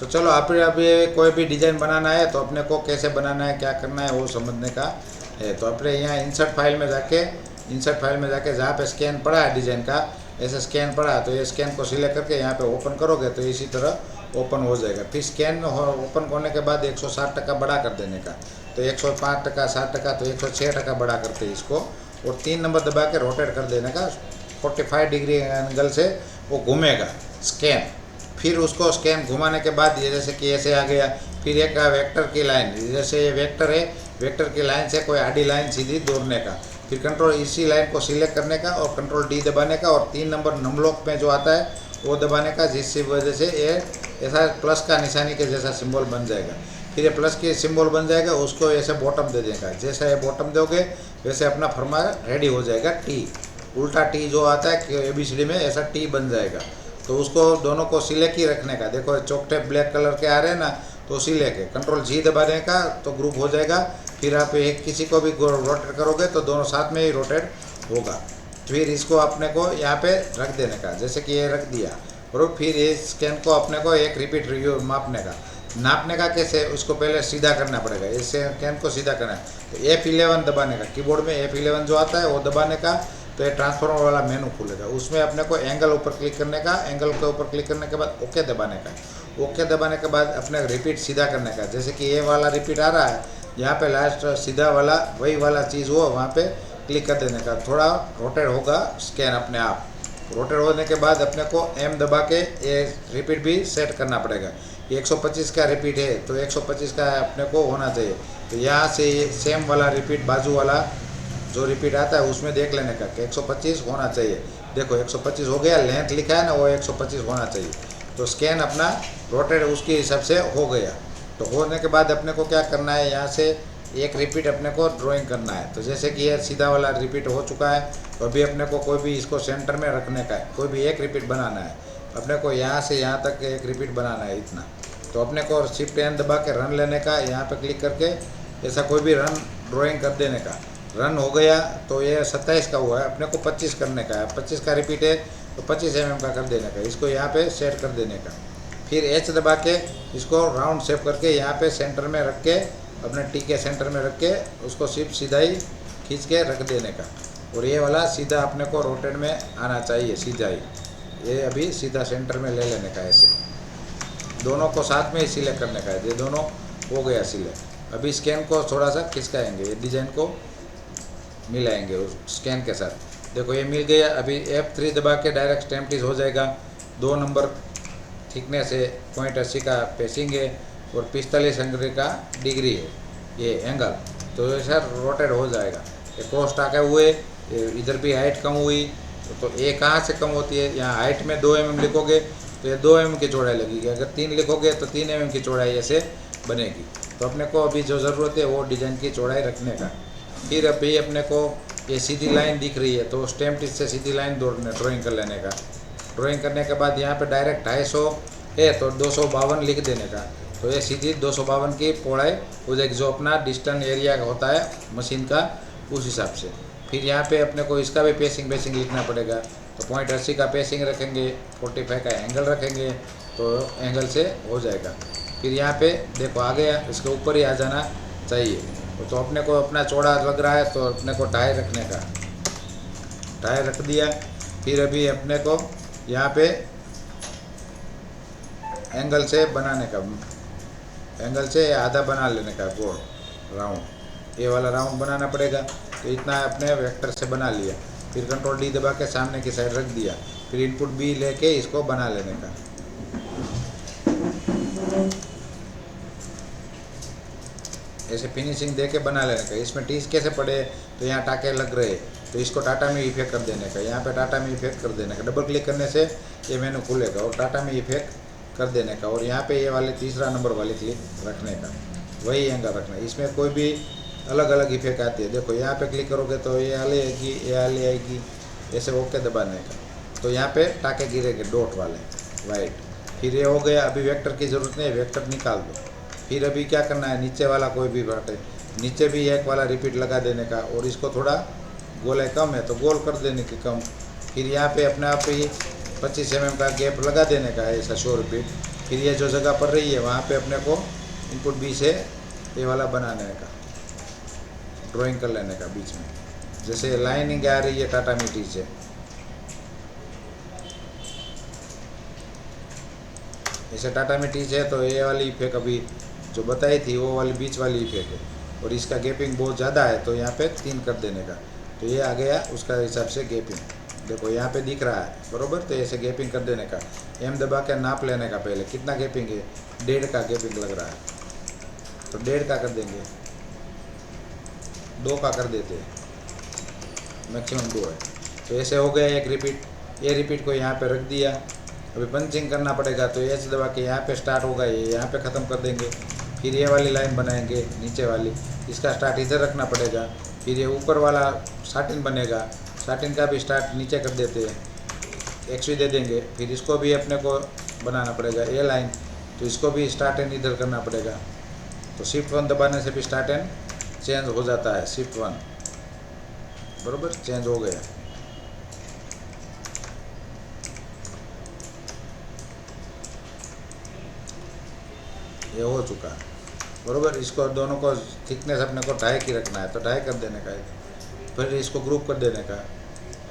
तो चलो आप अभी कोई भी डिज़ाइन बनाना है तो अपने को कैसे बनाना है, क्या करना है वो समझने का है। तो अपने यहाँ इंसर्ट फाइल में जाके जहाँ पे स्कैन पड़ा है डिज़ाइन का, ऐसे स्कैन पड़ा है तो ये स्कैन को सिलेक्ट करके यहाँ पे ओपन करोगे तो इसी तरह ओपन हो जाएगा। फिर स्कैन ओपन होने के बाद 160% बड़ा कर देने का, तो 105%, 60%, तो 106% बड़ा करते हैं इसको, और 3 नंबर दबा के रोटेट कर देने का 45 डिग्री एंगल से वो घूमेगा स्कैन। फिर उसको स्कैन घुमाने के बाद ये जैसे कि ऐसे आ गया। फिर एक वेक्टर की लाइन, जैसे ये वेक्टर है, वेक्टर की लाइन से कोई आडी लाइन सीधी दौड़ने का, फिर कंट्रोल इसी लाइन को सिलेक्ट करने का और कंट्रोल डी दबाने का, और 3 नंबर नमलॉक में जो आता है वो दबाने का, जिसकी वजह से ये ऐसा प्लस का निशानी के जैसा सिंबल बन जाएगा। फिर ये प्लस के सिंबल बन जाएगा, उसको ऐसे बॉटम दे देगा। जैसा ये बॉटम दोगे वैसे अपना फर्मा रेडी हो जाएगा। टी, उल्टा टी जो आता है ABCD में, ऐसा टी बन जाएगा। तो उसको दोनों को सिलेक्ट ही रखने का। देखो चौकटे ब्लैक कलर के आ रहे हैं ना, तो सिलेक्ट है, कंट्रोल जी दबाने का तो ग्रुप हो जाएगा। फिर आप एक किसी को भी रोटेट करोगे तो दोनों साथ में ही रोटेट होगा। फिर इसको अपने को यहाँ पे रख देने का, जैसे कि ये रख दिया। और फिर ये स्कैन को अपने को एक रिपीट रिव्यू नापने का कैसे, उसको पहले सीधा करना पड़ेगा। इस स्कैन को सीधा करना है तो F11 दबाने का, कीबोर्ड में F11 जो आता है वो दबाने का, तो ये ट्रांसफॉर्मर वाला मेनू खुलेगा। उसमें अपने को एंगल ऊपर क्लिक करने का, एंगल के ऊपर क्लिक करने के बाद ओके दबाने का, ओके दबाने के बाद अपने रिपीट सीधा करने का। जैसे कि ये वाला रिपीट आ रहा है, यहाँ पे लास्ट सीधा वाला वही वाला चीज़ हो, वहाँ पे क्लिक कर देने का। थोड़ा रोटेट होगा स्कैन अपने आप। रोटेट होने के बाद अपने को M दबा के ये रिपीट भी सेट करना पड़ेगा। 125 का रिपीट है तो 125 का अपने को होना चाहिए। तो यहाँ से सेम वाला रिपीट बाजू वाला जो रिपीट आता है उसमें देख लेने का कि 125 होना चाहिए। देखो 125 हो गया, लेंथ लिखा है ना वो 125 होना चाहिए। तो स्कैन अपना रोटेट उसके हिसाब से हो गया। तो होने के बाद अपने को क्या करना है, यहाँ से एक रिपीट अपने को ड्राइंग करना है। तो जैसे कि ये सीधा वाला रिपीट हो चुका है, तो अभी अपने को कोई भी इसको सेंटर में रखने का है, कोई भी एक रिपीट बनाना है अपने को। यहाँ से यहाँ तक एक रिपीट बनाना है इतना। तो अपने को शिफ्ट एन दबा के रन लेने का, यहाँ पे क्लिक करके ऐसा कोई भी रन ड्राइंग कर देने का। रन हो गया तो ये 27 का हुआ है, अपने को 25 करने का है। 25 का रिपीट है तो 25 mm का कर देने का, इसको यहाँ पे सेट कर देने का। फिर H दबा के इसको राउंड शेप करके यहाँ पे सेंटर में रख के, अपने टी के सेंटर में रख के उसको शिफ्ट सीधा ही खींच के रख देने का। और ये वाला सीधा अपने को रोटेट में आना चाहिए, सीधा ही। ये अभी सीधा सेंटर में ले लेने का, ऐसे दोनों को साथ में ही सिलेक्ट करने का है। ये दोनों हो गया सिलेक्ट। अभी स्कैन को थोड़ा सा खिसकाएंगे, ये डिज़ाइन को मिलाएंगे उस स्कैन के साथ। देखो ये मिल गया। अभी F3 दबा के डायरेक्ट स्टैम्प हो जाएगा। 2 नंबर थिकनेस है, 0.80 का पेसिंग है और 45 डिग्री है ये एंगल। तो ऐसा रोटेट हो जाएगा। ये क्रॉस टाके हुए, इधर भी हाइट कम हुई। तो ये कहाँ से कम होती है, यहाँ हाइट में 2 mm लिखोगे तो ये 2 mm की चौड़ाई लगेगी। अगर 3 लिखोगे तो 3 mm की चौड़ाई ऐसे बनेगी। तो अपने को अभी जो ज़रूरत है वो डिज़ाइन की चौड़ाई रखने का। फिर अभी अपने को ये सीधी लाइन दिख रही है तो स्टैम्प से सीधी लाइन ड्राइंग कर लेने का। ड्राइंग करने के बाद यहाँ पे डायरेक्ट 250 है तो 252 लिख देने का। तो ये सीधी 252 की पौड़ाई हो जाएगी, जो अपना डिस्टेंस एरिया होता है मशीन का, उस हिसाब से। फिर यहाँ पे अपने को इसका भी पेसिंग लिखना पड़ेगा। तो 0.80 का पेसिंग रखेंगे, 45 का एंगल रखेंगे, तो एंगल से हो जाएगा। फिर यहाँ पे देखो आ गया, इसके ऊपर ही आ जाना चाहिए। तो अपने को अपना चौड़ा लग रहा है तो अपने को टाई रखने का, टाई रख दिया। फिर अभी अपने को यहाँ पे एंगल से बनाने का, एंगल से आधा बना लेने का गोल राउंड, ये वाला राउंड बनाना पड़ेगा। तो इतना अपने वेक्टर से बना लिया। फिर कंट्रोल डी दबा के सामने की साइड रख दिया। फिर इनपुट बी लेके इसको बना लेने का। ऐसे फिनिशिंग दे के बना लेने का। इसमें टीस कैसे पड़े, तो यहाँ टाके लग रहे तो इसको टाटा में इफेक्ट कर देने का। यहाँ पे टाटा में इफेक्ट कर देने का, डबल क्लिक करने से ये मेनू खुलेगा और टाटा में इफेक्ट कर देने का। और यहाँ पे ये वाले 3रा नंबर वाली क्लिक रखने का, वही एंगल रखना। इसमें कोई भी अलग अलग इफेक्ट आती है। देखो यहाँ पे क्लिक करोगे तो ये वाली आएगी, ये वाली आएगी, ऐसे ओके दबाने का। तो यहाँ पे टाके गिरेंगे डॉट वाले वाइट। फिर ये हो गया। अभी वेक्टर की ज़रूरत नहीं है, वेक्टर निकाल दो। फिर अभी क्या करना है, नीचे वाला कोई भी पार्ट है, नीचे भी एक वाला रिपीट लगा देने का। और इसको थोड़ा गोलाई कम है तो गोल कर देने की कम। फिर यहाँ पे अपने आप ही 25 mm का गैप लगा देने का है, ऐसा 100 रिपीट। फिर ये जो जगह पड़ रही है वहाँ पे अपने को इनपुट बी से ये वाला बनाने का, ड्राइंग कर लेने का बीच में। जैसे लाइनिंग आ रही है टाटा मिट्टी से, ऐसे टाटा मिट्टी से, तो ये वाली इफेक्ट अभी जो बताई थी वो वाली बीच वाली इफेक्ट है। और इसका गैपिंग बहुत ज़्यादा है तो यहाँ पे 3 कर देने का, तो ये आ गया उसका हिसाब से गैपिंग। देखो यहाँ पे दिख रहा है बरोबर, तो ऐसे गैपिंग कर देने का। एम दबा के नाप लेने का, पहले कितना गैपिंग है, 1.5 का गैपिंग लग रहा है, तो 1.5 का कर देंगे, 2 का कर देते हैं, मैक्सिमम 2 है। तो ऐसे हो गया एक रिपीट। ये रिपीट को यहाँ पे रख दिया। अभी पंचिंग करना पड़ेगा, तो एच दबा के यहाँ पे स्टार्ट होगा, ये यहाँ पे ख़त्म कर देंगे। फिर ये वाली लाइन बनाएंगे नीचे वाली, इसका स्टार्ट इधर रखना पड़ेगा। फिर ये ऊपर वाला साटिन बनेगा, साटिन का भी स्टार्ट नीचे कर देते हैं, एक्सवी दे देंगे। फिर इसको भी अपने को बनाना पड़ेगा ये लाइन, तो इसको भी स्टार्ट एंड इधर करना पड़ेगा। तो शिफ्ट 1 दबाने से भी स्टार्ट एंड चेंज हो जाता है, शिफ्ट 1 बराबर चेंज हो गया। ये हो चुका है बराबर। इसको दोनों को थिकनेस अपने को 2.5 की रखना है, तो 2.5 कर देने का। फिर इसको ग्रुप कर देने का,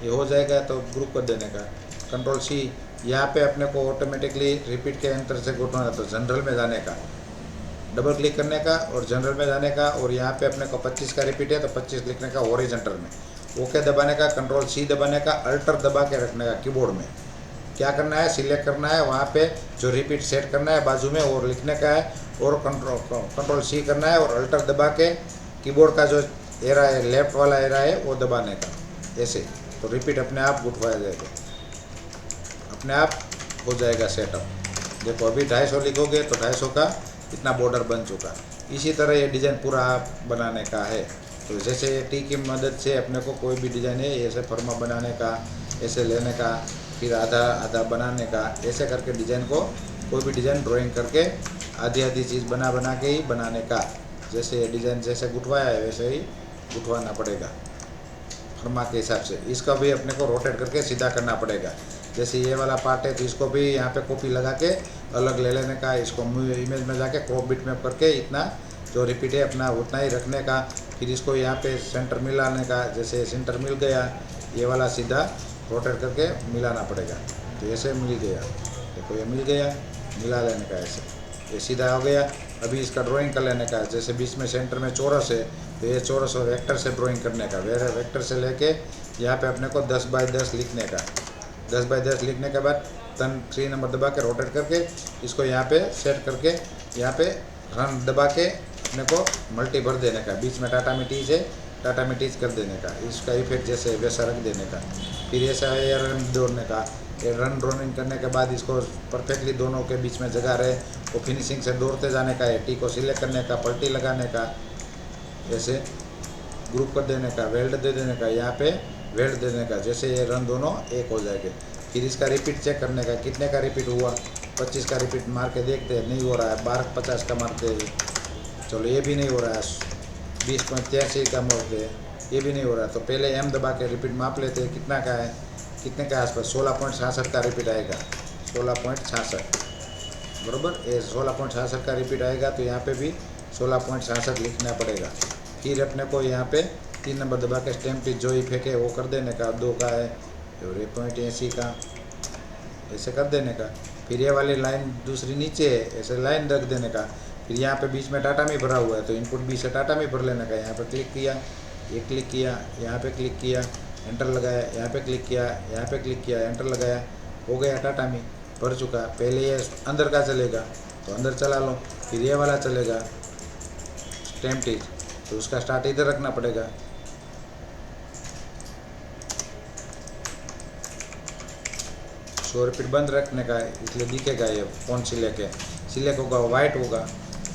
ये हो जाएगा तो ग्रुप कर देने का। कंट्रोल सी, यहाँ पे अपने को ऑटोमेटिकली रिपीट के अंतर से घुटवाना, तो जनरल में जाने का, डबल क्लिक करने का और जनरल में जाने का। और यहाँ पे अपने को 25 का रिपीट है तो 25 लिखने का हॉरिजॉन्टल में, ओके दबाने का, कंट्रोल सी दबाने का, अल्टर दबा के रखने का। कीबोर्ड में क्या करना है, सिलेक्ट करना है, वहाँ पे जो रिपीट सेट करना है बाजू में और लिखने का है, और कंट्रोल सी करना है और अल्टर दबा के कीबोर्ड का जो एरा है, लेफ्ट वाला एरा है, वो दबाने का ऐसे। तो रिपीट अपने आप उठवाया जाएगा, अपने आप हो जाएगा सेटअप। देखो अभी 250 लिखोगे तो 250 का इतना बॉर्डर बन चुका। इसी तरह ये डिज़ाइन पूरा आप बनाने का है। तो जैसे टी की मदद से अपने को कोई भी डिज़ाइन है ऐसे फर्मा बनाने का, ऐसे लेने का, फिर आधा आधा बनाने का, ऐसे करके डिज़ाइन को कोई भी डिज़ाइन ड्राइंग करके आधी आधी चीज़ बना के ही बनाने का। जैसे ये डिज़ाइन जैसे गुठवाया है वैसे ही गुठवाना पड़ेगा फर्मा के हिसाब से। इसका भी अपने को रोटेट करके सीधा करना पड़ेगा। जैसे ये वाला पार्ट है तो इसको भी यहाँ पे कॉपी लगा के अलग ले लेने का, इसको इमेज में जाके क्रॉप बिट मैप करके इतना जो रिपीट है अपना उतना ही रखने का। फिर इसको यहाँ पे सेंटर मिलाने का, जैसे सेंटर मिल गया, ये वाला सीधा रोटेट करके मिलाना पड़ेगा। तो ऐसे मिल गया, देखो ये मिल गया, मिला लेने का ऐसे, ये सीधा हो गया। अभी इसका ड्राइंग कर लेने का, जैसे बीच में सेंटर में चौरस है तो ये चौरस और वेक्टर से ड्राइंग करने का। वेक्टर से लेके यहाँ पे अपने को 10 बाय 10 लिखने का। 10 बाय 10 लिखने के बाद 3 नंबर दबा के रोटेट करके इसको यहाँ पे सेट करके यहाँ पे रन दबा के अपने को मल्टी भर देने का। बीच में टाटा मिटीज है, टाटा मिटीज कर देने का, इसका इफेक्ट जैसे वैसा रख देने का। फिर ऐसा ये रन दौड़ने का, ये रन ड्रॉइंग करने के बाद इसको परफेक्टली दोनों के बीच में जगह रहे वो फिनिशिंग से दौड़ते जाने का है। टी को सिलेक्ट करने का, पलटी लगाने का, ऐसे ग्रुप कर देने का, वेल्ड दे देने का, यहाँ पे वेल्ड देने का, जैसे ये रन दोनों एक हो जाएंगे। फिर इसका रिपीट चेक करने का, कितने का रिपीट हुआ, 25 का रिपीट मार के देखते हैं, नहीं हो रहा है। 1250 का मारते हैं, चलो ये भी नहीं हो रहा है। 20.83 का मारते हैं, ये भी नहीं हो रहा है। तो पहले एम दबा के रिपीट माप लेते हैं कितना का है, कितने का आसपास 16.66 का रिपीट आएगा, 16.66 बराबर। ये 16.66 का रिपीट आएगा तो यहाँ पे भी 16.66 लिखना पड़ेगा। फिर अपने को यहाँ पे 3 नंबर दबा के स्टैम्प पे जो इफेक्ट है वो कर देने का, 2 का है और 1.80 का, ऐसे कर देने का। फिर ये वाली लाइन दूसरी नीचे है, ऐसे लाइन रख देने का। फिर यहाँ पे बीच में टाटा में भरा हुआ है तो इनपुट बी से टाटा में भर लेने का। यहाँ पे क्लिक किया, ये क्लिक किया, यहाँ पे क्लिक किया, एंटर लगाया, यहाँ पे क्लिक किया, यहाँ पे क्लिक किया, एंटर लगाया, हो गया टाटा में भर चुका। पहले ये अंदर का चलेगा तो अंदर चला लो, फिर ये वाला चलेगा स्टैम्प टीज, तो उसका स्टार्ट इधर रखना पड़ेगा। सो रिपीट बंद रखने का, इसलिए दिखेगा ये फोन सिलेक्ट होगा, वाइट होगा।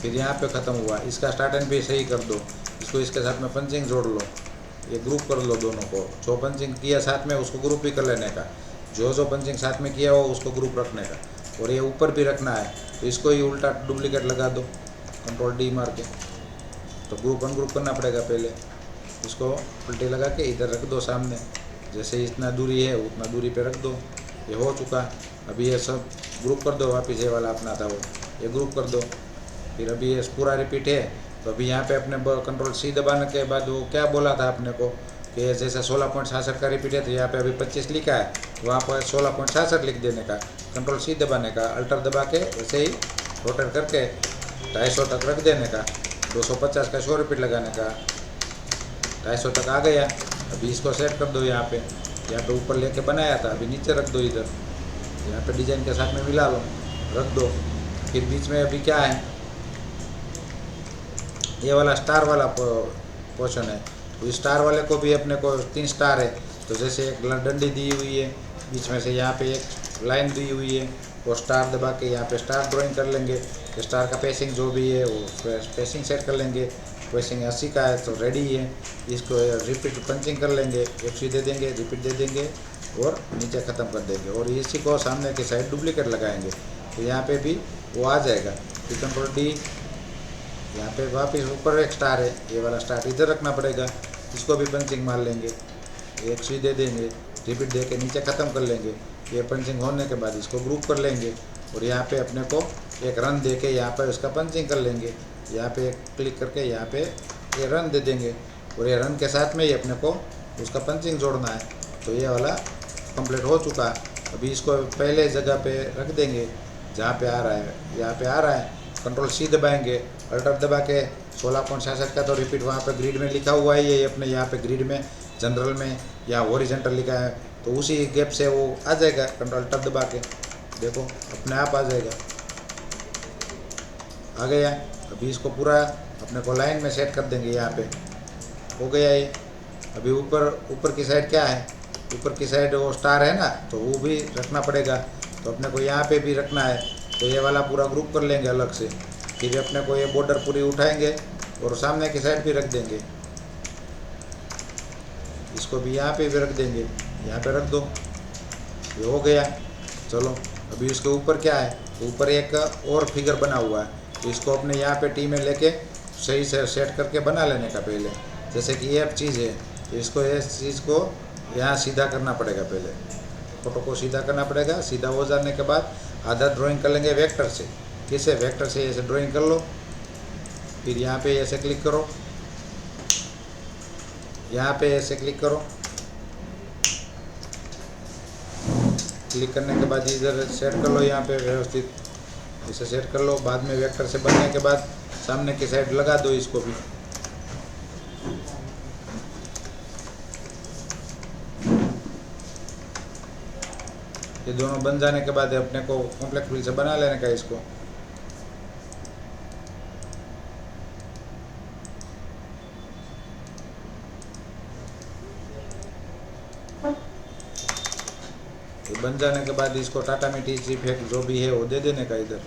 फिर यहाँ पे ख़त्म हुआ, इसका स्टार्ट एंड भी सही कर दो, इसको इसके साथ में पंचिंग जोड़ लो, ये ग्रुप कर लो दोनों को। जो पंचिंग किया साथ में उसको ग्रुप भी कर लेने का, जो पंचिंग साथ में किया हो उसको ग्रुप रखने का। और ये ऊपर भी रखना है तो इसको ही उल्टा डुप्लीकेट लगा दो, कंट्रोल डी मार के। तो ग्रुप अनग्रुप करना पड़ेगा, पहले इसको उल्टे लगा के इधर रख दो सामने, जैसे इतना दूरी है उतना दूरी पे रख दो। ये हो चुका। अभी ये सब ग्रुप कर दो वापस, ये वाला अपना था वो, ये ग्रुप कर दो। फिर अभी ये पूरा रिपीट है, तो अभी यहाँ पे अपने कंट्रोल सी दबाने के बाद वो क्या बोला था अपने को कि जैसे 16.66 का रिपीट है, तो यहाँ पे अभी 25 लिखा है, तो वहाँ पर 16.66 लिख देने का, कंट्रोल सी दबाने का, अल्टर दबा के वैसे ही रोटेट करके 250 तक रख देने का, 250 का 100 रिपीट लगाने का, 250 तक आ गया। अभी इसको सेट कर दो यहाँ पे ऊपर लेके बनाया था, अभी नीचे रख दो, इधर यहाँ पे डिजाइन के साथ में मिला लो, रख दो। फिर बीच में अभी क्या है, ये वाला स्टार वाला पोर्शन है, तो स्टार वाले को भी अपने को 3 स्टार है, तो जैसे एक डंडी दी हुई है, बीच में से यहाँ पे एक लाइन दी हुई है, वो स्टार दबा के यहाँ पे स्टार ड्राइंग कर लेंगे। स्टार का पेसिंग जो भी है वो पेसिंग सेट कर लेंगे, पेसिंग 80 का है तो रेडी है। इसको रिपीट पंचिंग कर लेंगे, FC दे देंगे, रिपीट दे देंगे और नीचे ख़त्म कर देंगे, और इसी को सामने की साइड डुप्लीकेट लगाएंगे, तो यहाँ पे भी वो आ जाएगा। फिर कंट्रोल D, यहाँ पे वापस ऊपर एक स्टार है, ये वाला स्टार इधर रखना पड़ेगा, इसको भी पंचिंग मार लेंगे, FC दे देंगे, रिपीट दे के नीचे ख़त्म कर लेंगे। ये पंचिंग होने के बाद इसको ग्रुप कर लेंगे, और यहाँ पे अपने को एक रन दे के यहाँ पर उसका पंचिंग कर लेंगे, यहाँ पे क्लिक करके यहाँ पे ये रन दे देंगे, और ये रन के साथ में ही अपने को उसका पंचिंग जोड़ना है। तो ये वाला कंप्लीट हो चुका। अभी इसको पहले जगह पे रख देंगे जहाँ पे आ रहा है, यहाँ पे आ रहा है, कंट्रोल C दबाएंगे, अल्टर दबा के 16.66 का तो रिपीट वहाँ पे ग्रिड में लिखा हुआ है, ये अपने यहाँ पे ग्रिड में जनरल में या हॉरिजॉन्टल लिखा है, तो उसी गैप से वो आ जाएगा। कंट्रोल अल्टर दबा के देखो अपने आप आ जाएगा, आ गया। अभी इसको पूरा अपने को लाइन में सेट कर देंगे, यहाँ पे हो गया ये। अभी ऊपर की साइड क्या है, ऊपर की साइड वो स्टार है ना, तो वो भी रखना पड़ेगा, तो अपने को यहाँ पे भी रखना है, तो ये वाला पूरा ग्रुप कर लेंगे अलग से। फिर अपने को ये बॉर्डर पूरी उठाएंगे और सामने की साइड भी रख देंगे, इसको भी यहाँ पे भी रख देंगे, यहाँ पे रख दो, ये हो गया। चलो अभी इसके ऊपर क्या है, ऊपर एक और फिगर बना हुआ है, तो इसको अपने यहाँ पे टी में लेके सही से सेट करके बना लेने का पहले। जैसे कि ये चीज़ है, तो इसको इस चीज़ को यहाँ सीधा करना पड़ेगा, पहले फोटो को सीधा करना पड़ेगा। सीधा हो जाने के बाद आधा ड्राइंग कर लेंगे वेक्टर से। किसे वेक्टर से ऐसे ड्राइंग कर लो, फिर यहाँ पे ऐसे क्लिक करो, यहाँ पे ऐसे क्लिक करो, क्लिक करने के बाद इधर सेट कर लो, यहाँ पे व्यवस्थित इसे सेट कर लो। बाद में वेक्टर से बनने के बाद सामने की साइड लगा दो इसको भी, ये दोनों बन जाने के बाद अपने को कॉम्प्लेक्स व्हील से बना लेने का इसको। ये बन जाने के बाद इसको टाटा मिट्टी इफेक्ट जो भी है वो दे देने का इधर।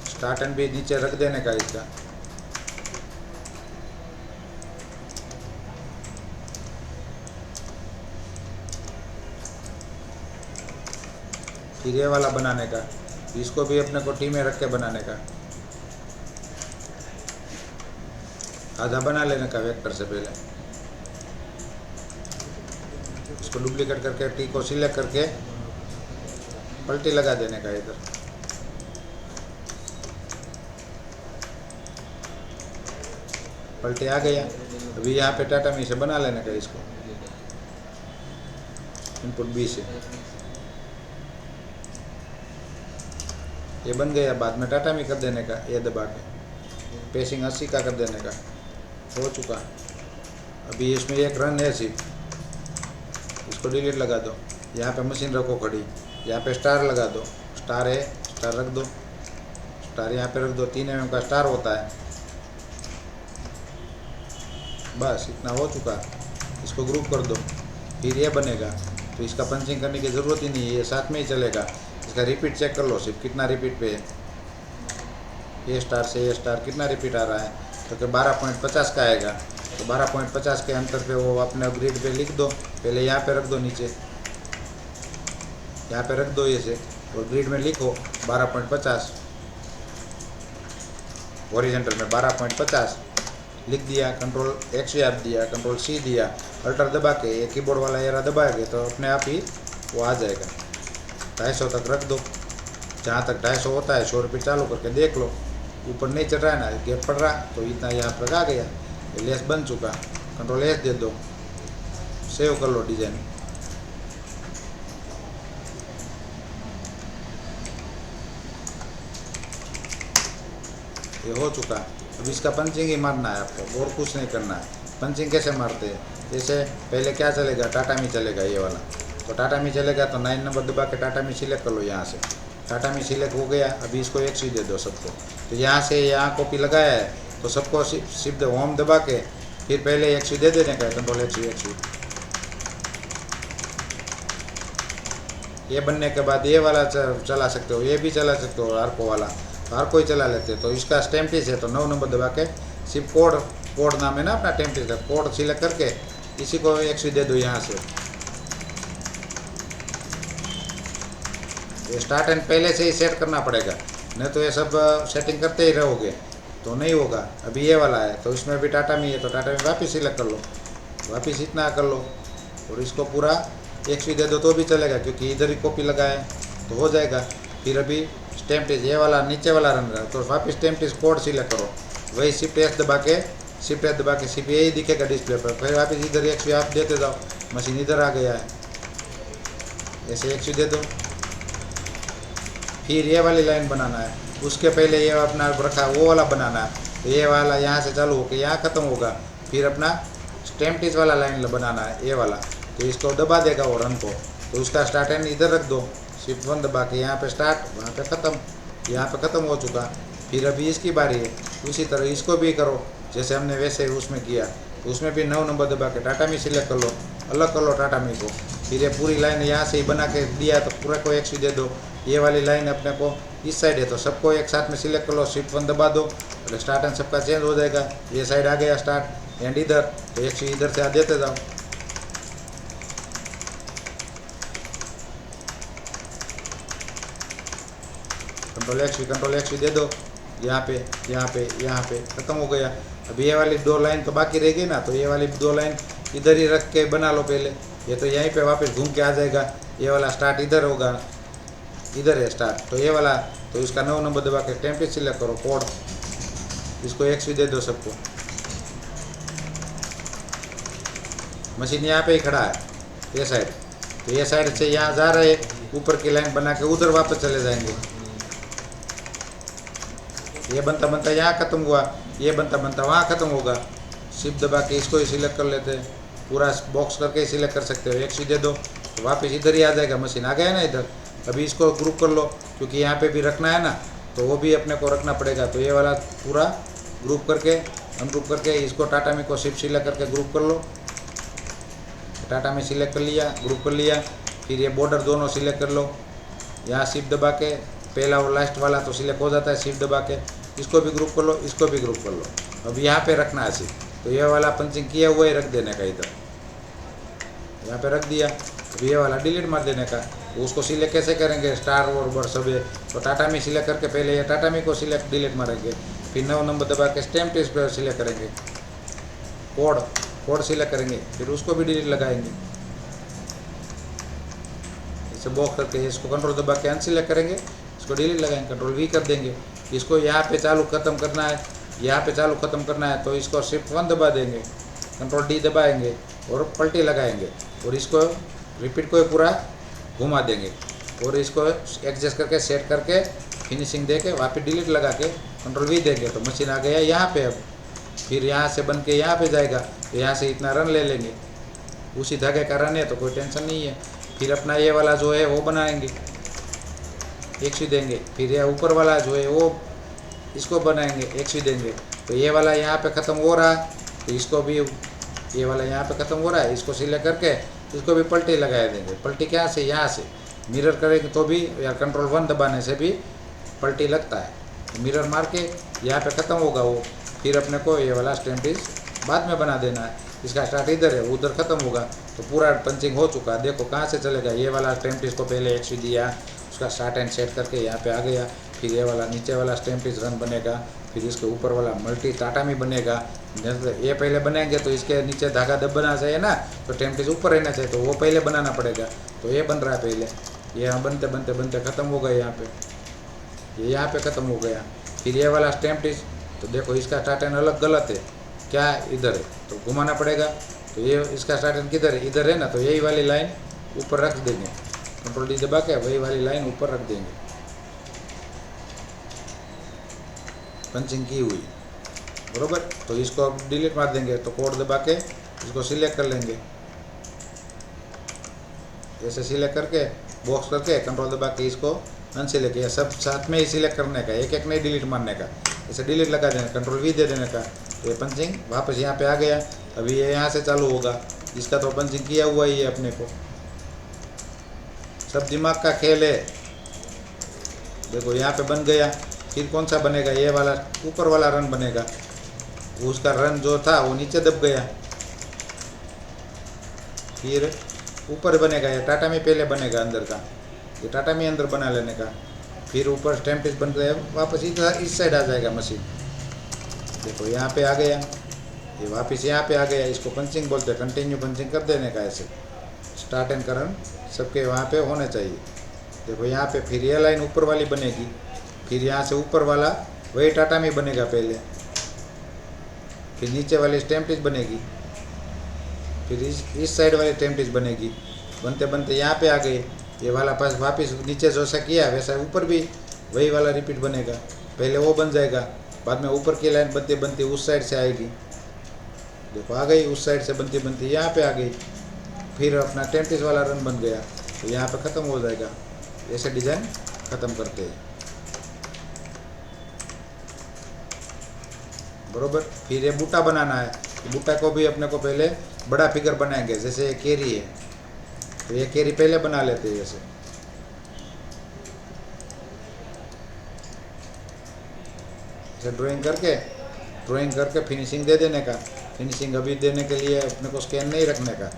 स्टार्ट एंड भी नीचे रख देने का इसका। फिर ये वाला बनाने का, इसको भी अपने को टी में रख के बनाने का, आधा बना लेने का वेक्टर से पहले। इसको डुप्लीकेट करके टी को सिलेक्ट करके पलटी लगा देने का इधर। पलटे आ गया। अभी यहाँ पे टाटा मी से बना लेने का इसको, इनपुट B से ये बन गया। बाद में टाटा मी कर देने का, ये दबा के पेसिंग 80 का कर देने का, हो चुका। अभी इसमें एक रन है सिर्फ, इसको डिलीट लगा दो। यहाँ पे मशीन रखो खड़ी, यहाँ पे स्टार लगा दो, स्टार है, स्टार रख दो, स्टार यहाँ पे रख दो। 3 mm का स्टार होता है, बस इतना हो चुका। इसको ग्रुप कर दो, फिर ये बनेगा, तो इसका पंचिंग करने की ज़रूरत ही नहीं है, ये साथ में ही चलेगा। इसका रिपीट चेक कर लो सिर्फ कितना रिपीट पे है, ये स्टार से ये स्टार कितना रिपीट आ रहा है, तो कि 12.50 का आएगा। तो 12.50 के अंतर पे वो अपने ग्रिड पे लिख दो, पहले यहाँ पे रख दो, नीचे यहाँ पे रख दो ये से, और ग्रिड में लिखो 12.50, हॉरिजॉन्टल में 12.50, लिख दिया, कंट्रोल एक्स याद दिया, कंट्रोल सी दिया, अल्टर दबा के ये कीबोर्ड वाला एरा दबाएंगे तो अपने आप ही वो आ जाएगा। 250 तक रख दो, जहाँ तक 250 होता है 100 रुपये चालू करके देख लो। ऊपर नहीं चढ़ रहा है ना, गैप पड़ रहा, तो इतना यहाँ पर आ गया, ये लेस बन चुका। कंट्रोल एस दे दो, सेव कर लो डिज़ाइन। ये हो चुका। अब इसका पंचिंग ही मारना है आपको, और कुछ नहीं करना है। पंचिंग कैसे मारते हैं, जैसे पहले क्या चलेगा, टाटा मी चलेगा ये वाला, तो टाटा मी चलेगा तो 9 नंबर दबा के टाटा मी सिलेक्ट कर लो। यहाँ से टाटा मी सिलेक्ट हो गया। अभी इसको एक सी दे दो सबको, तो यहाँ से यहाँ कॉपी लगाया है तो सबको सिर्फ होम दबा के फिर पहले एक सी दे देने का, कंट्रोल एक सी। ये बनने के बाद ये वाला चला सकते हो, ये भी चला सकते हो, आर्को वाला, तो आर्को ही चला लेते हो। तो इसका स्टैम्पिस है तो 9 नंबर दबा के सिर्फ कोड नाम है ना अपना टेम्पिस का, कोड सिलेक्ट करके इसी को एक सी दे दो यहाँ से। ये स्टार्ट एंड पहले से ही सेट करना पड़ेगा, नहीं तो ये सब सेटिंग करते ही रहोगे तो नहीं होगा। अभी ये वाला है तो इसमें भी टाटा मी है, तो टाटा मी वापस सिलेक्ट कर लो, वापस इतना कर लो, और इसको पूरा एक सी दे दो तो भी चलेगा, क्योंकि इधर ही कॉपी लगाए तो हो जाएगा। फिर अभी स्टैम्पिस ये वाला नीचे वाला रन रहा है, तो वापस स्टैम्पिस कोड सिलेक्ट करो, वही शिफ्ट एस दबा के सिर्फ यही दिखेगा डिस्प्ले पर। फिर वापस इधर एक सी आप देते जाओ, मशीन इधर आ गया है, ऐसे एक सी दे दो। फिर ये वाली लाइन बनाना है, उसके पहले ये अपना रखा वो वाला बनाना है, तो ये वाला यहाँ से चालू होकर यहाँ ख़त्म होगा। फिर अपना स्टैम्पिस वाला लाइन बनाना है ये वाला, तो इसको दबा देगा वो रन को, तो उसका स्टार्ट एंड इधर रख दो, शिफ्ट 1 दबा के यहाँ पे स्टार्ट, वहाँ पे ख़त्म, यहाँ पे ख़त्म हो चुका। फिर अभी इसकी बारी है, उसी तरह इसको भी करो जैसे हमने वैसे उसमें किया। तो उसमें भी 9 नंबर दबा के टाटा मी सिलेक्ट कर लो, अलग कर लो टाटा मी को। फिर ये पूरी लाइन यहाँ से ही बना के दिया तो पूरा को एक सी दे दो। ये वाली लाइन अपने को इस साइड है तो सबको एक साथ में सिलेक्ट कर लो, शिफ्ट 1 दबा दो, तो स्टार्ट एंड सबका चेंज हो जाएगा। ये साइड आ गया स्टार्ट एंड इधर, तो एक सी इधर से आ देते जाओ। कंट्रोल एक्स दे दो, यहाँ पे ख़त्म हो गया। अब ये वाली 2 लाइन तो बाकी रह गई ना, तो ये वाली 2 लाइन इधर ही रख के बना लो पहले। ये तो यहीं पे वापस घूम के आ जाएगा, ये वाला स्टार्ट इधर होगा, इधर है स्टार्ट, तो ये वाला, तो इसका 9 नंबर दबा के टेम्पलेट सिलेक्ट करो, कोड, इसको एक सी दे दो सबको। मशीन यहाँ पे ही खड़ा है ये साइड, तो ये साइड से यहाँ जा रहे, ऊपर की लाइन बना के उधर वापस चले जाएंगे। ये बनता बनता यहाँ ख़त्म हुआ, ये बनता बनता वहाँ ख़त्म होगा। शिफ्ट दबा के इसको ही सिलेक्ट कर लेते हैं, पूरा बॉक्स करके ही सिलेक्ट कर सकते हो। एक सी दे दो तो वापस इधर ही आ जाएगा, मशीन आ गया ना इधर। अभी इसको ग्रुप कर लो, क्योंकि यहाँ पे भी रखना है ना, तो वो भी अपने को रखना पड़ेगा। तो ये वाला पूरा ग्रुप करके अनग्रुप करके इसको टाटा मी को शिफ्ट सिलेक्ट करके ग्रुप कर लो। टाटा में सिलेक्ट कर लिया, ग्रुप कर लिया। फिर ये बॉर्डर दोनों सिलेक्ट कर लो, यहाँ शिफ्ट दबा के पहला और लास्ट वाला तो सिलेक्ट हो जाता है, शिफ्ट दबा के इसको भी ग्रुप कर लो, इसको भी ग्रुप कर लो। अब यहाँ पे रखना है सिर्फ, तो ये वाला पंचिंग किया हुआ ही रख देने का, इधर यहाँ पे रख दिया। अब ये वाला डिलीट मार देने का। उसको सिलेक्ट कैसे करेंगे, स्टार और बर सब है, तो टाटा में सिलेक्ट करके पहले ये टाटा में को सिलेक्ट डिलीट मारेंगे, फिर 9 नंबर दबा के स्टैम्प इस पर सिलेक्ट करेंगे, कोड सिलेक्ट करेंगे, फिर उसको भी डिलीट लगाएंगे। इसे बॉक्स करके इसको कंट्रोल दबा के अनसिलेक्ट करेंगे, इसको डिलीट लगाएंगे, कंट्रोल वी कर देंगे। इसको यहाँ पे चालू ख़त्म करना है, यहाँ पे चालू ख़त्म करना है, तो इसको शिफ्ट 1 दबा देंगे, कंट्रोल डी दबाएंगे और पलटी लगाएंगे, और इसको रिपीट को पूरा घुमा देंगे, और इसको एडजस्ट करके सेट करके फिनिशिंग दे के वापस डिलीट लगा के कंट्रोल वी देंगे, तो मशीन आ गया यहाँ पे। अब फिर यहाँ से बन के यहाँ पे जाएगा, तो यहाँ से इतना रन ले लेंगे, उसी धागे का रन है तो कोई टेंशन नहीं है। फिर अपना ये वाला जो है वो बनाएंगे, एक सी देंगे। फिर ये ऊपर वाला जो है वो इसको बनाएंगे, एक सी देंगे। तो ये वाला यहाँ पे ख़त्म हो रहा, तो इसको भी ये वाला यहाँ पे ख़त्म हो रहा है, इसको सिलेक्ट करके इसको भी पलटी लगा देंगे। पलटी क्या से, यहाँ से मिरर करेंगे तो भी, या कंट्रोल 1 दबाने से भी पलटी लगता है। तो मिरर मार के यहाँ पे ख़त्म होगा वो। फिर अपने को ये वाला स्टैम्पिस बाद में बना देना है, इसका स्टार्ट इधर है, उधर ख़त्म होगा, तो पूरा पंचिंग हो चुका। देखो कहाँ से चलेगा, ये वाला स्टैम्पिस को पहले एक सी दिया, उसका स्टार्ट एंड सेट करके यहाँ पे आ गया। फिर ये वाला नीचे वाला स्टैम्पिस रन बनेगा, फिर इसके ऊपर वाला मल्टी टाटामी बनेगा। ये पहले बनाएंगे तो इसके नीचे धागा दबना चाहिए ना, तो टेम्पटिज ऊपर रहना चाहिए, तो वो पहले बनाना पड़ेगा। तो ये बन रहा है पहले, ये यहाँ बनते बनते बनते ख़त्म हो गया, यहाँ पे ये यहाँ पे ख़त्म हो गया। फिर ये वाला टेम्पटिज, तो देखो इसका स्टार्टन अलग गलत है, क्या इधर है, तो घुमाना पड़ेगा। तो ये इसका स्टार्टन किधर है, इधर है ना, तो यही वाली लाइन ऊपर रख देंगे, कंट्रोल डी दबा के वही वाली लाइन ऊपर रख देंगे, पंचिंग की हुई, बरोबर। तो इसको अब डिलीट मार देंगे, तो कोड दबा के इसको सिलेक्ट कर लेंगे, ऐसे सिलेक्ट करके बॉक्स करके कंट्रोल दबा के इसको अनसिलेक्ट, या सब साथ में ही सिलेक्ट करने का, एक एक नहीं डिलीट मारने का, ऐसे डिलीट लगा देना, कंट्रोल वी दे देने का। तो ये पंचिंग वापस यहाँ पे आ गया। अभी ये यहाँ से चालू होगा, इसका तो पंचिंग किया हुआ ही है अपने को, सब दिमाग का खेल है। देखो यहाँ पे बन गया। फिर कौन सा बनेगा, ये वाला ऊपर वाला रन बनेगा, उसका रन जो था वो नीचे दब गया। फिर ऊपर बनेगा, ये टाटा में पहले बनेगा अंदर का, ये टाटा में अंदर बना लेने का। फिर ऊपर टेम्पटिज बन गया, वापस इधर इस साइड आ जाएगा मशीन। देखो यहाँ पे आ गया, ये वापस यहाँ पे आ गया, इसको पंचिंग बोलते हैं, कंटिन्यू पंचिंग कर देने का, ऐसे स्टार्ट एंड करंट सबके वहाँ पे होने चाहिए। देखो यहाँ पे फिर ये लाइन ऊपर वाली बनेगी, फिर यहाँ से ऊपर वाला वही टाटा में बनेगा पहले, फिर नीचे वाली टेम्पटिज बनेगी, फिर इस साइड वाली टेम्पटिज बनेगी, बनते बनते यहाँ पे आ गए। ये वाला पास वापस नीचे जैसा किया वैसा ऊपर भी वही वाला रिपीट बनेगा, पहले वो बन जाएगा, बाद में ऊपर की लाइन बनती बनती उस साइड से आएगी। देखो आ गई, उस साइड से बनती बनती यहाँ पे आ गई, फिर अपना टेम्पटिज वाला रन बन गया, तो यहाँ पे ख़त्म हो जाएगा। ऐसे डिज़ाइन ख़त्म करते हैं, बरोबर। फिर ये बूटा बनाना है, बूटा को भी अपने को पहले बड़ा फिगर बनाएंगे, जैसे ये केरी है, तो ये केरी पहले बना लेते हैं, ऐसे ड्राइंग करके फिनिशिंग दे देने का। फिनिशिंग अभी देने के लिए अपने को स्कैन नहीं रखने का,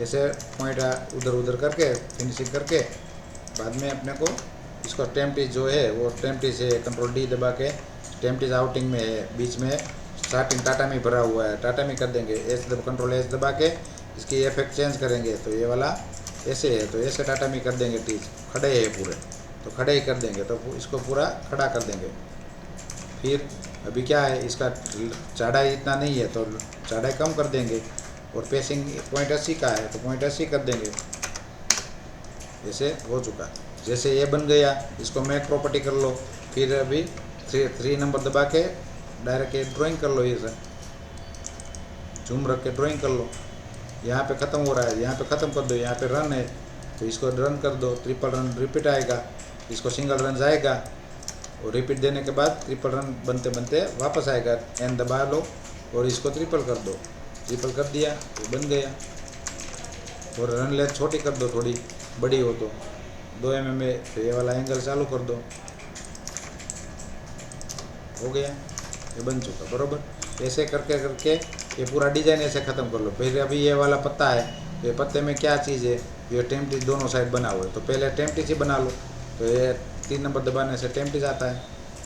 ऐसे पॉइंट उधर उधर करके फिनिशिंग करके बाद में अपने को इसको टेम्पटिज जो है वो टेम्पटिज है, कंट्रोल डी दबा के टेम्पटिज आउटिंग में है, बीच में स्टार्टिंग टाटा में भरा हुआ है, टाटा में कर देंगे, कंट्रोल एस दबा के इसकी इफेक्ट चेंज करेंगे। तो ये वाला ऐसे है, तो ऐसे टाटा में कर देंगे, टीज खड़े है पूरे, तो खड़े ही कर देंगे, तो इसको पूरा खड़ा कर देंगे। फिर अभी क्या है, इसका चौड़ाई इतना नहीं है तो चौड़ाई कम कर देंगे, और पेसिंग 0.80 का है तो 0.80 कर देंगे। जैसे हो चुका, जैसे ये बन गया, इसको मैक प्रॉपर्टी कर लो। फिर अभी 3 नंबर दबा के डायरेक्ट ये ड्राइंग कर लो, ये सर झूम रख के ड्राइंग कर लो। यहाँ पे ख़त्म हो रहा है, यहाँ पे ख़त्म कर दो, यहाँ पे रन है तो इसको रन कर दो, ट्रिपल रन रिपीट आएगा, इसको सिंगल रन जाएगा, और रिपीट देने के बाद ट्रिपल रन बनते बनते वापस आएगा, एन दबा लो और इसको ट्रिपल कर दो, ट्रिपल कर दिया तो बन गया। और रन लेंथ छोटी कर दो, थोड़ी बड़ी हो तो 2 mm में, तो ये वाला एंगल चालू कर दो, हो गया, ये बन चुका, बरोबर। ऐसे करके करके ये पूरा डिज़ाइन ऐसे ख़त्म कर लो। फिर अभी ये वाला पत्ता है, तो ये पत्ते में क्या चीज़ है, ये टेम्पटिज दोनों साइड बना हुआ है, तो पहले टेम्पटिज ही बना लो। तो ये 3 नंबर दबाने से टेम्पटिज आता है,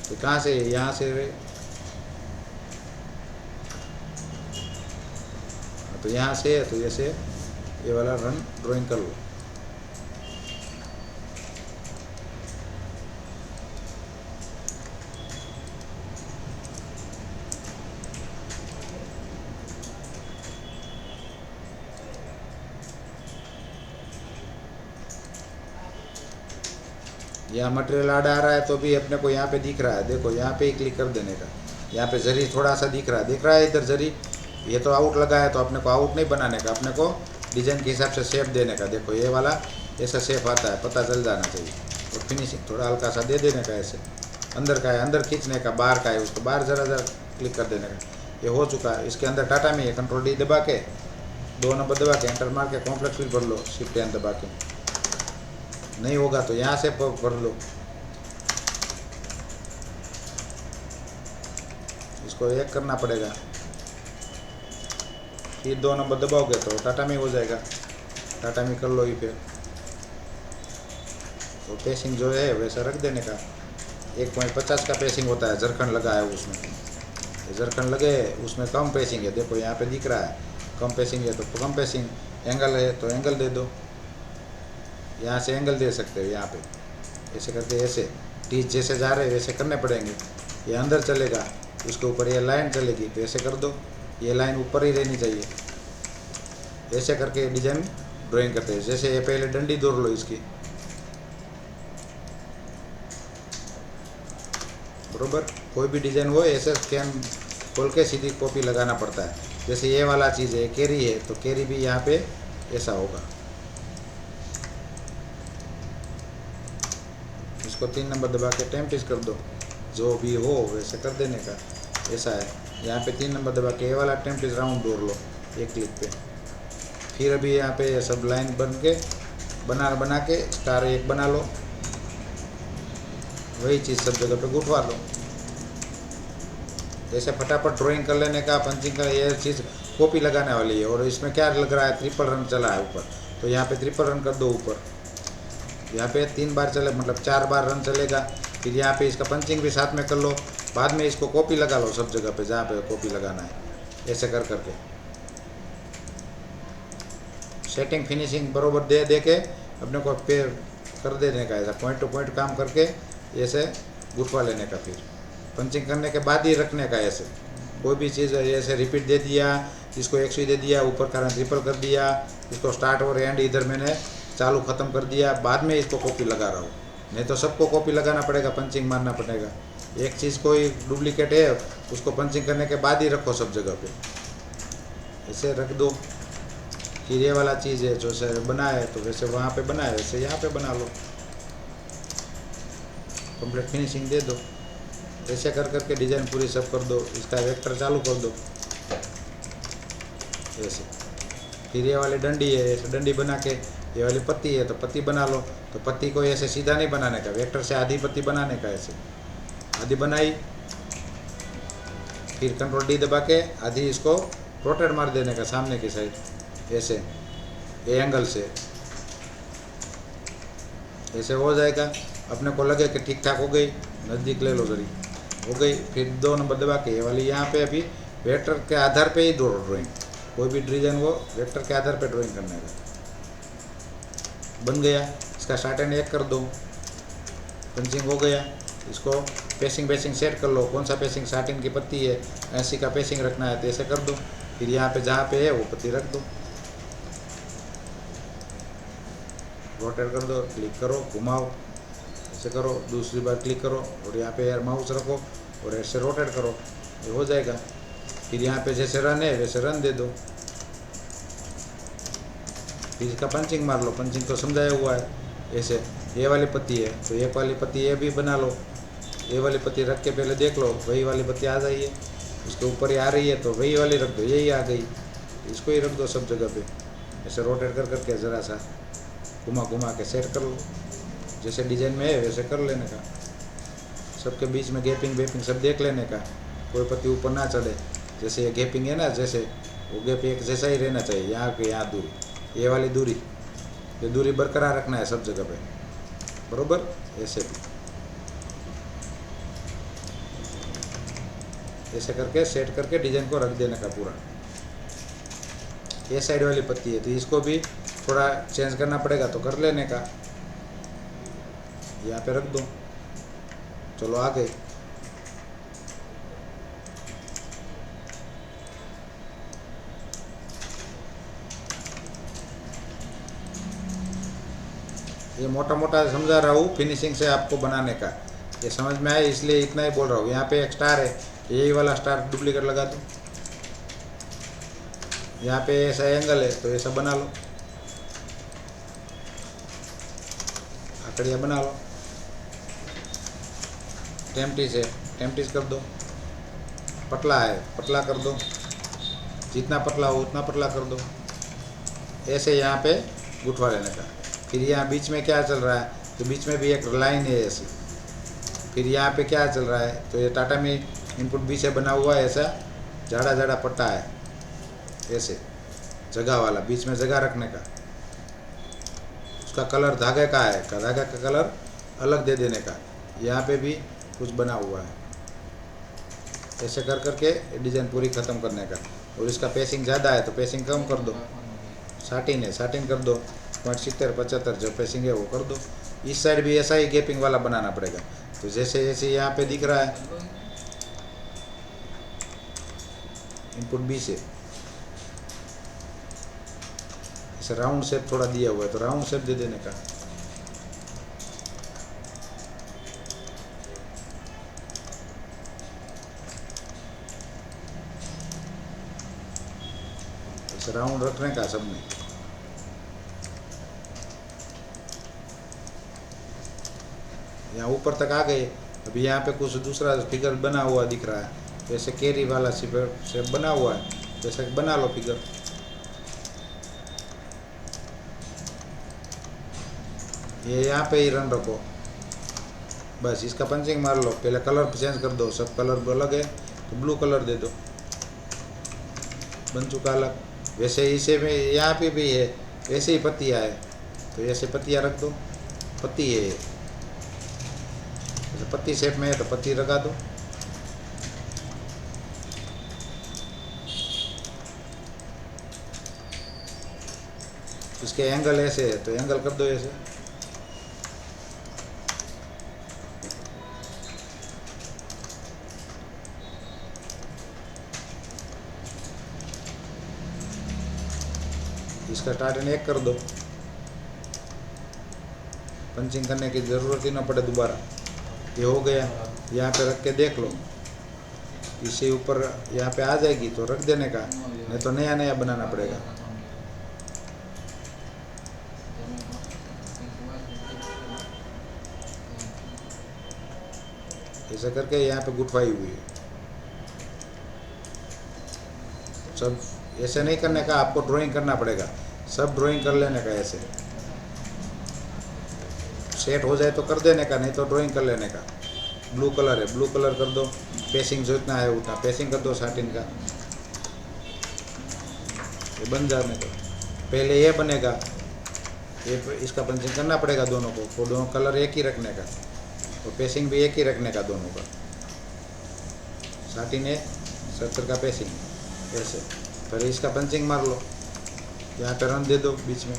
तो कहाँ से, यहाँ से, तो यहाँ से, तो जैसे ये वाला रन ड्राइंग कर लो। यहाँ मटेरियल आड़ा आ रहा है तो भी अपने को यहाँ पे दिख रहा है, देखो यहाँ पे ही क्लिक कर देने का, यहाँ पे जरी थोड़ा सा दिख रहा है, दिख रहा है इधर जरी, ये तो आउट लगा है, तो अपने को आउट नहीं बनाने का, अपने को डिज़ाइन के हिसाब से शेप देने का। देखो ये वाला ऐसा शेप आता है, पता चल जाना चाहिए। और फिनिशिंग थोड़ा हल्का सा दे देने का, ऐसे अंदर का है, अंदर खींचने का, बाहर का है उसको बाहर ज़रा क्लिक कर देने का। ये हो चुका है, इसके अंदर टाटा में है, कंट्रोल डी दबा के 2 नंबर दबा के एंटर मार के कॉम्प्लेक्स फिल भर लो, शिफ्ट एन दबा के। नहीं होगा तो यहाँ से भर लो, इसको एक करना पड़ेगा, फिर 2 नंबर दबाओगे तो टाटा में हो जाएगा, टाटा में कर लो ही। फिर तो पेसिंग जो है वैसा रख देने का, 1.50 का पेसिंग होता है, जरखंड लगा है उसमें, जरखंड लगे उसमें कम पेसिंग है। देखो यहाँ पे दिख रहा है कम पेसिंग है तो कम पेसिंग, एंगल है तो एंगल दे दो, यहाँ से एंगल दे सकते हो। यहाँ पे ऐसे करके ऐसे टीच जैसे जा रहे वैसे करने पड़ेंगे। ये अंदर चलेगा, उसके ऊपर ये लाइन चलेगी तो ऐसे कर दो, ये लाइन ऊपर ही रहनी चाहिए। ऐसे करके डिजाइन ड्राइंग करते हैं। जैसे ये पहले डंडी दौड़ लो इसकी, बरोबर। कोई भी डिजाइन हो ऐसे स्कैन खोल के सीधी कॉपी लगाना पड़ता है। जैसे ये वाला चीज़ है कैरी है तो कैरी भी यहाँ पे ऐसा होगा। इसको 3 नंबर दबा के टेम्पिस कर दो, जो भी हो वैसे कर देने का। ऐसा है, यहाँ पे 3 नंबर दबा के ये वाला टेम्पिस राउंड दौड़ लो एक क्लिक पे। फिर अभी यहाँ पे ये सब लाइन बना के स्टार एक बना लो, वही चीज़ सब जगह पे गुठवा लो। ऐसे फटाफट ड्राइंग कर लेने का, पंचिंग का। ये चीज़ कॉपी लगाने वाली है और इसमें क्या लग रहा है, ट्रिपल रन चला है ऊपर, तो यहाँ पे ट्रिपल रन कर दो ऊपर। यहाँ पे 3 बार चले मतलब 4 बार रन चलेगा। फिर यहाँ पे इसका पंचिंग भी साथ में कर लो, बाद में इसको कॉपी लगा लो सब जगह पे जहाँ पे कॉपी लगाना है। ऐसे कर करके सेटिंग फिनिशिंग बरोबर दे के अपने को पे कर देने का। ऐसा पॉइंट टू पॉइंट काम करके ऐसे गुठवा लेने का। फिर पंचिंग करने के बाद ही रखने का। ऐसे कोई भी चीज़ ऐसे रिपीट दे दिया, इसको 100 दे दिया, ऊपर का ट्रिपल कर दिया, इसको स्टार्ट और एंड इधर मैंने चालू ख़त्म कर दिया, बाद में इसको कॉपी लगा रहा हूँ। नहीं तो सबको कॉपी लगाना पड़ेगा, पंचिंग मारना पड़ेगा। एक चीज़ कोई डुप्लीकेट है उसको पंचिंग करने के बाद ही रखो सब जगह पे, ऐसे रख दो। फिर ये वाला चीज़ है जो से बनाए तो वैसे वहाँ पे बनाए वैसे यहाँ पे बना लो, कंप्लीट फिनिशिंग दे दो। ऐसे कर करके डिज़ाइन पूरी सब कर दो। इसका वेक्टर चालू कर दो ऐसे। फिर ये वाली डंडी है, ऐसे डंडी बना के, ये वाली पत्ती है तो पत्ती बना लो। तो पत्ती को ऐसे सीधा नहीं बनाने का, वेक्टर से आधी पत्ती बनाने का। ऐसे आधी बनाई, फिर कंट्रोल डी दबा के आधी इसको रोटेट मार देने का सामने की साइड, ऐसे ए एंगल से ऐसे हो जाएगा। अपने को लगे कि ठीक ठाक हो गई, नज़दीक ले लो जरी, हो गई। फिर 2 नंबर दबा के ये वाली यहाँ पे अभी वेक्टर के आधार पे ही दो ड्राइंग, कोई भी डिजाइन वो वेक्टर के आधार पे ड्राइंग करने का। बन गया। इसका स्टार्ट एंड 1 कर दो, पंचिंग हो गया। इसको पेसिंग सेट कर लो, कौन सा पेसिंग स्टार्टिंग की पत्ती है 80 का पेसिंग रखना है तो ऐसे कर दो। फिर यहाँ पे जहाँ पे है वो पत्ती रख दो, रोटेट कर दो, क्लिक करो, घुमाओ, ऐसे करो। दूसरी बार क्लिक करो और यहाँ पे यार माउस रखो और ऐसे रोटेट करो, ये हो जाएगा। फिर यहाँ पे जैसे रन है वैसे रन दे दो। फिर इसका पंचिंग मार लो, पंचिंग तो समझाया हुआ है। ऐसे ये वाली पत्ती है तो एक वाली पत्ती ये भी बना लो, ये वाली पत्ती रख के पहले देख लो वही वाली पत्ती आ जाइए, उसके ऊपर ही आ रही है तो वही वाली रख दो, यही आ गई, इसको ही रख दो सब जगह पे। ऐसे रोटेट कर करके ज़रा सा घुमा के सेट कर लो, जैसे डिजाइन में है वैसे कर लेने का। सबके बीच में गैपिंग सब देख लेने का, कोई पत्ती ऊपर ना चढ़े। जैसे ये गैपिंग है ना, जैसे वो गैप एक जैसा ही रहना चाहिए। यहाँ के यहाँ दूरी, ये वाली दूरी, ये दूरी बरकरार रखना है सब जगह पे, बरोबर। ऐसे भी ऐसे करके सेट करके डिजाइन को रख देने का पूरा। ये साइड वाली पत्ती है तो इसको भी थोड़ा चेंज करना पड़ेगा तो कर लेने का, यहाँ पे रख दो। चलो आ गए। ये मोटा मोटा समझा रहा हूँ फिनिशिंग से आपको बनाने का, ये समझ में आया इसलिए इतना ही बोल रहा हूँ। यहाँ पे एक स्टार है, यही वाला स्टार डुप्लीकेट लगा दो। यहाँ पे ऐसा एंगल है तो ऐसा बना लो, आकड़िया बना लो। टेम्पटिस कर दो, पतला है पतला कर दो, जितना पतला हो उतना पतला कर दो। ऐसे यहाँ पे गुठवा लेने का। फिर यहाँ बीच में क्या चल रहा है तो बीच में भी एक लाइन है ऐसी। फिर यहाँ पे क्या चल रहा है तो ये टाटा में इनपुट बी से बना हुआ है, ऐसा जाड़ा पट्टा है, ऐसे जगह वाला, बीच में जगह रखने का। उसका कलर धागे का है, धागे का कलर अलग दे देने का। यहाँ पे भी कुछ बना हुआ है। ऐसे कर करके डिज़ाइन पूरी ख़त्म करने का। और इसका पेसिंग ज़्यादा है तो पेसिंग कम कर दो, 13 कर दो, 0.70-75 जो पेसिंग है वो कर दो। इस साइड भी ऐसा ही गैपिंग वाला बनाना पड़ेगा। तो जैसे जैसे यहाँ पे दिख रहा है इनपुट बी से ऐसे राउंड शेप थोड़ा दिया हुआ है तो राउंड शेप दे देने का। ऐसे राउंड रखने का सब में। यहाँ ऊपर तक आ गए। अभी यहाँ पे कुछ दूसरा फिगर बना हुआ दिख रहा है, जैसे कैरी वाला शेप बना हुआ है, जैसे बना लो फिगर। ये यहाँ पे ही रन रखो, बस इसका पंचिंग मार लो। पहले कलर चेंज कर दो, सब कलर अलग है तो ब्लू कलर दे दो, बन चुका अलग। वैसे इसे में यहाँ पे भी है, वैसे ही पत्तियाँ है तो ऐसे पत्तियाँ रख दो। पत्ती है, जैसे पत्ती शेप में है तो पत्ती लगा दो। इसके एंगल ऐसे है तो एंगल कर दो ऐसे। इसका स्टार्टिंग 1 कर दो, पंचिंग करने की ज़रूरत ही ना पड़े दोबारा। ये हो गया। यहाँ पे रख के देख लो, इसे ऊपर यहाँ पे आ जाएगी तो रख देने का, नहीं तो नया नया बनाना पड़ेगा। ऐसा करके यहाँ पे गुठवाई हुई है। सब ऐसे नहीं करने का, आपको ड्राइंग करना पड़ेगा, सब ड्राइंग कर लेने का। ऐसे सेट हो जाए तो कर देने का, नहीं तो ड्राइंग कर लेने का। ब्लू कलर है, ब्लू कलर कर दो। पेसिंग जो इतना है उतना पेसिंग कर दो 13 का। ये बन जाने दो। पहले ये बनेगा, ये इसका पंचिंग करना पड़ेगा दोनों को, वो दोनों कलर एक ही रखने का और पेसिंग भी एक ही रखने का दोनों का। 13 है, 70 का पेसिंग। ऐसे फिर इसका पंचिंग मार लो, यहाँ पे रन दे दो बीच में।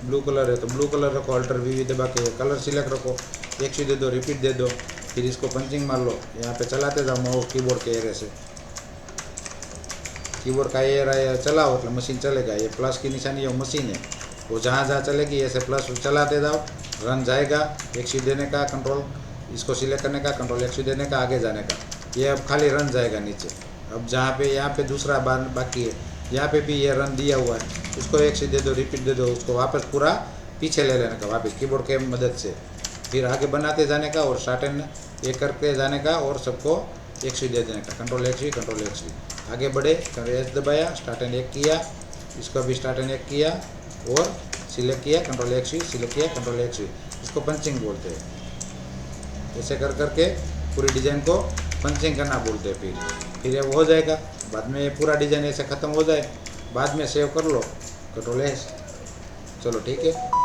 ब्लू कलर है तो ब्लू कलर रखो, अल्टर वी दबा के कलर सिलेक्ट रखो, एक सी दे दो, रिपीट दे दो, फिर इसको पंचिंग मार लो। यहाँ पे चलाते जाओ माउस कीबोर्ड के एरे से। कीबोर्ड का एयर चलाओ मतलब मशीन चलेगा। ये प्लस की निशानी है, मशीन है, वो जहाँ जहाँ चलेगी ऐसे प्लस चलाते जाओ, रन जाएगा। एक सी देने का कंट्रोल, इसको सिलेक्ट करने का, कंट्रोल एक सी देने का, आगे जाने का। ये अब खाली रन जाएगा नीचे। अब जहाँ पे यहाँ पे दूसरा बाकी है, यहाँ पे भी ये रन दिया हुआ है, उसको एक सी दे दो, रिपीट दे दो, उसको वापस पूरा पीछे ले लेने का वापस कीबोर्ड के मदद से। फिर आगे बनाते जाने का और स्टार्ट ये करके जाने का और सबको एक सी दे देने का, कंट्रोल एक सी, कंट्रोल एक सी। आगे बढ़े, एच दबाया, स्टार्ट एंड 1 किया, इसका भी स्टार्ट एंड 1 किया और सिलेक्ट किया, कंट्रोल एक सी, सिलेक्ट किया, कंट्रोल एक सी। इसको पंचिंग बोलते हैं। ऐसे कर करके पूरी डिज़ाइन को पंचिंग करना बोलते हैं। फिर ये हो जाएगा। बाद में ये पूरा डिज़ाइन ऐसे ख़त्म हो जाए, बाद में सेव कर लो, कंट्रोल एस। चलो ठीक है।